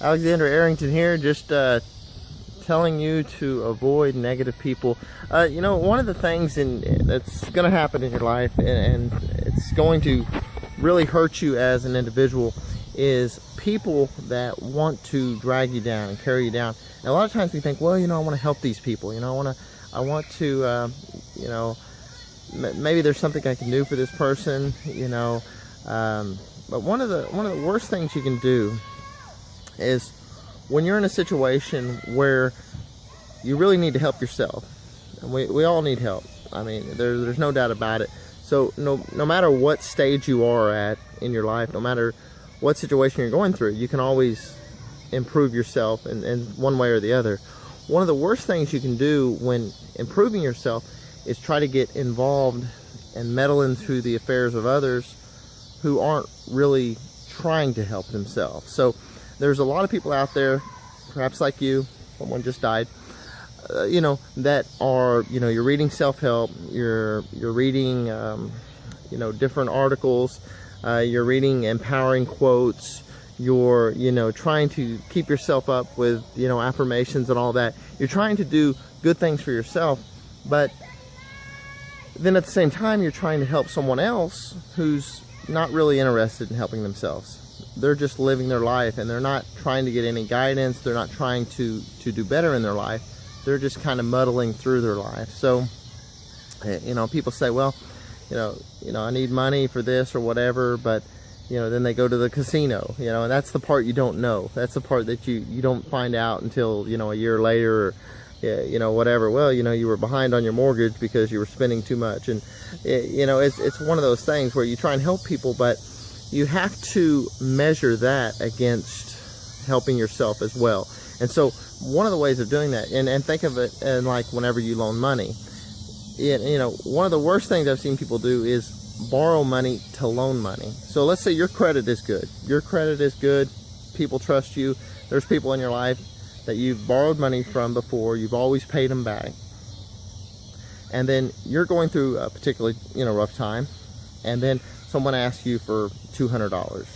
Alexander Arrington here, just telling you to avoid negative people. You know, one of the things that's going to happen in your life, and it's going to really hurt you as an individual, is people that want to drag you down and carry you down. And a lot of times we think, well, you know, I want to help these people. You know, I want to, you know, maybe there's something I can do for this person. You know, but one of the worst things you can do is when you're in a situation where you really need to help yourself. And we all need help. I mean, there's no doubt about it. So no matter what stage you are at in your life, no matter what situation you're going through, you can always improve yourself in one way or the other. One of the worst things you can do when improving yourself is try to get involved and meddle into the affairs of others who aren't really trying to help themselves. So there's a lot of people out there, perhaps like you, someone just died, you know, that are, you know, you're reading self-help, you're reading, you know, different articles, you're reading empowering quotes, you're, you know, trying to keep yourself up with, you know, affirmations and all that. You're trying to do good things for yourself, but then at the same time, you're trying to help someone else who's not really interested in helping themselves. They're just living their life, and they're not trying to get any guidance. They're not trying to do better in their life. They're just kind of muddling through their life. So, you know, people say, well, you know, I need money for this or whatever, but, you know, then they go to the casino, you know, and that's the part you don't know. That's the part that you don't find out until, you know, a year later, or, you know, whatever. Well, you know, you were behind on your mortgage because you were spending too much. And, you know, it's one of those things where you try and help people, but you have to measure that against helping yourself as well. And so one of the ways of doing that, and think of it in like whenever you loan money, you know, one of the worst things I've seen people do is borrow money to loan money. So let's say your credit is good. Your credit is good. People trust you. There's people in your life that you've borrowed money from before. You've always paid them back. And then you're going through a particularly, you know, rough time. And then someone asks you for $200.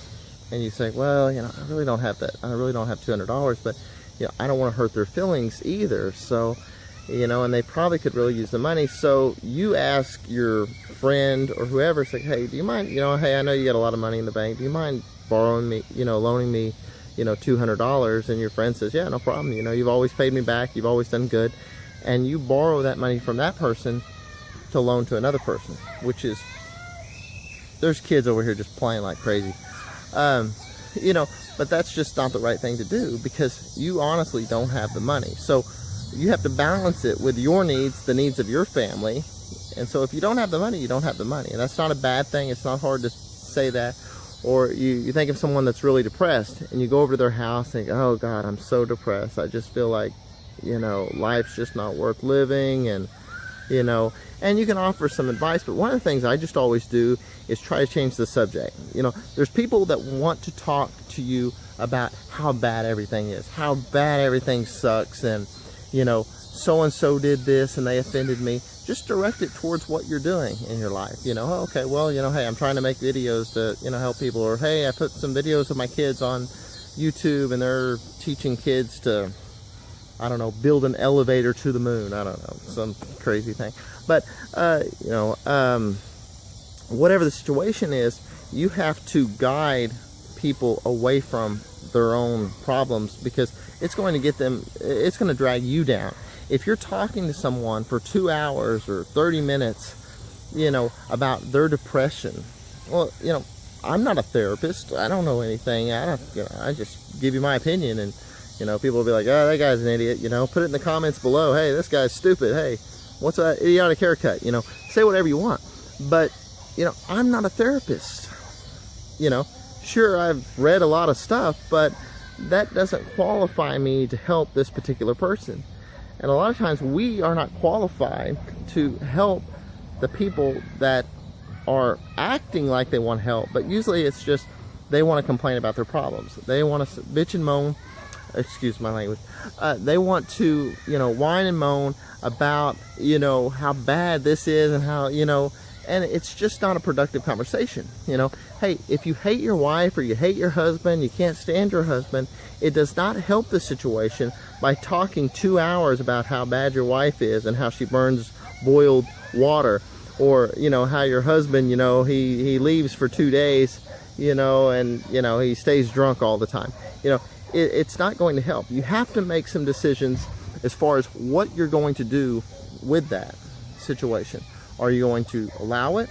And you say, well, you know, I really don't have that. I really don't have $200, but, you know, I don't want to hurt their feelings either. So, you know, and they probably could really use the money. So you ask your friend or whoever, say, hey, do you mind, you know, hey, I know you got a lot of money in the bank. Do you mind borrowing me, you know, loaning me, you know, $200? And your friend says, yeah, no problem. You know, you've always paid me back. You've always done good. And you borrow that money from that person to loan to another person, which is, there's kids over here just playing like crazy. You know, but that's just not the right thing to do, because you honestly don't have the money. So you have to balance it with your needs, the needs of your family. And so if you don't have the money, you don't have the money. And that's not a bad thing. It's not hard to say that. Or you think of someone that's really depressed, and you go over to their house and think, oh God, I'm so depressed. I just feel like, you know, life's just not worth living. And, you know, and you can offer some advice, but one of the things I just always do is try to change the subject. You know, there's people that want to talk to you about how bad everything is, how bad everything sucks, and, you know, so-and-so did this and they offended me. Just direct it towards what you're doing in your life. You know, oh, okay, well, you know, hey, I'm trying to make videos to, you know, help people. Or, hey, I put some videos of my kids on YouTube and they're teaching kids to, I don't know, build an elevator to the moon. I don't know, some crazy thing. But, you know, whatever the situation is, you have to guide people away from their own problems, because it's going to get them, it's going to drag you down. If you're talking to someone for 2 hours or 30 minutes, you know, about their depression, well, you know, I'm not a therapist. I don't know anything. I don't, you know, I just give you my opinion, and, you know, people will be like, oh, that guy's an idiot. You know, put it in the comments below. Hey, this guy's stupid. Hey, what's that idiotic haircut? You know, say whatever you want. But, you know, I'm not a therapist. You know, sure, I've read a lot of stuff, but that doesn't qualify me to help this particular person. And a lot of times we are not qualified to help the people that are acting like they want help, but usually it's just they want to complain about their problems. They want to bitch and moan, excuse my language, they want to, you know, whine and moan about, you know, how bad this is and how, you know, and it's just not a productive conversation. You know, hey, if you hate your wife or you hate your husband, you can't stand your husband, it does not help the situation by talking 2 hours about how bad your wife is and how she burns boiled water, or, you know, how your husband, you know, he leaves for 2 days, you know, and, you know, he stays drunk all the time. You know, it's not going to help. You have to make some decisions as far as what you're going to do with that situation. Are you going to allow it,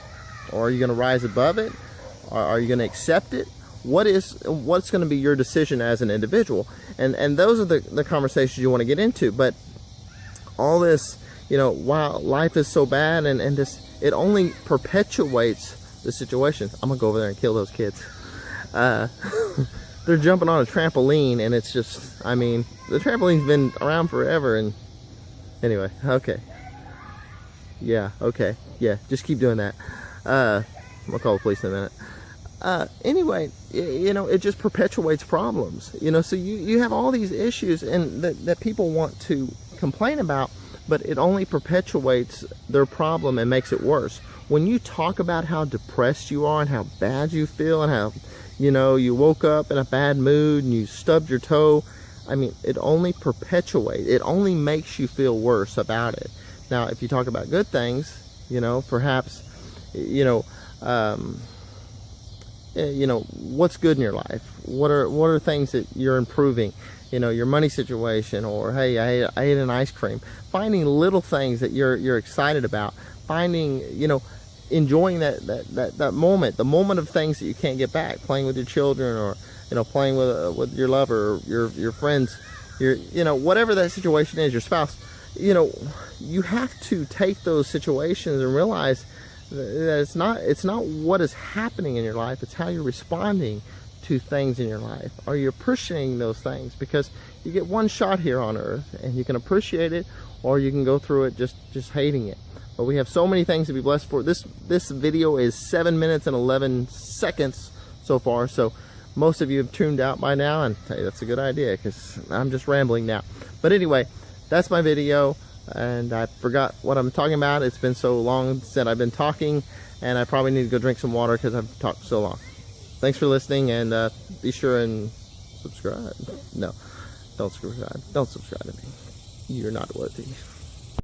or are you going to rise above it? Are you going to accept it? What's going to be your decision as an individual? And those are the conversations you want to get into. But all this, you know, wow, life is so bad, and this, it only perpetuates the situation. I'm gonna go over there and kill those kids. They're jumping on a trampoline, and it's just, I mean, the trampoline's been around forever. And anyway, okay. Yeah, okay. Yeah, just keep doing that. I'm gonna call the police in a minute. Anyway, you know, it just perpetuates problems. You know, so you have all these issues and that people want to complain about, but it only perpetuates their problem and makes it worse. When you talk about how depressed you are and how bad you feel and how, you know, you woke up in a bad mood and you stubbed your toe, I mean, it only perpetuates, it only makes you feel worse about it. Now, if you talk about good things, you know, perhaps, you know, what's good in your life? What are things that you're improving? You know, your money situation, or hey, I ate an ice cream. Finding little things that you're excited about. Finding, you know, enjoying that moment, the moment of things that you can't get back. Playing with your children, or, you know, playing with your lover, or your friends, you know, whatever that situation is, your spouse. You know, you have to take those situations and realize that it's not what is happening in your life, it's how you're responding to things in your life. Are you appreciating those things? Because you get one shot here on earth, and you can appreciate it, or you can go through it just hating it. But we have so many things to be blessed for. This video is 7 minutes and 11 seconds so far, so most of you have tuned out by now, and hey, that's a good idea, because I'm just rambling now. But anyway, that's my video, and I forgot what I'm talking about. It's been so long since I've been talking, and I probably need to go drink some water because I've talked so long. Thanks for listening, and be sure and subscribe. No, don't subscribe. Don't subscribe to me. You're not worthy.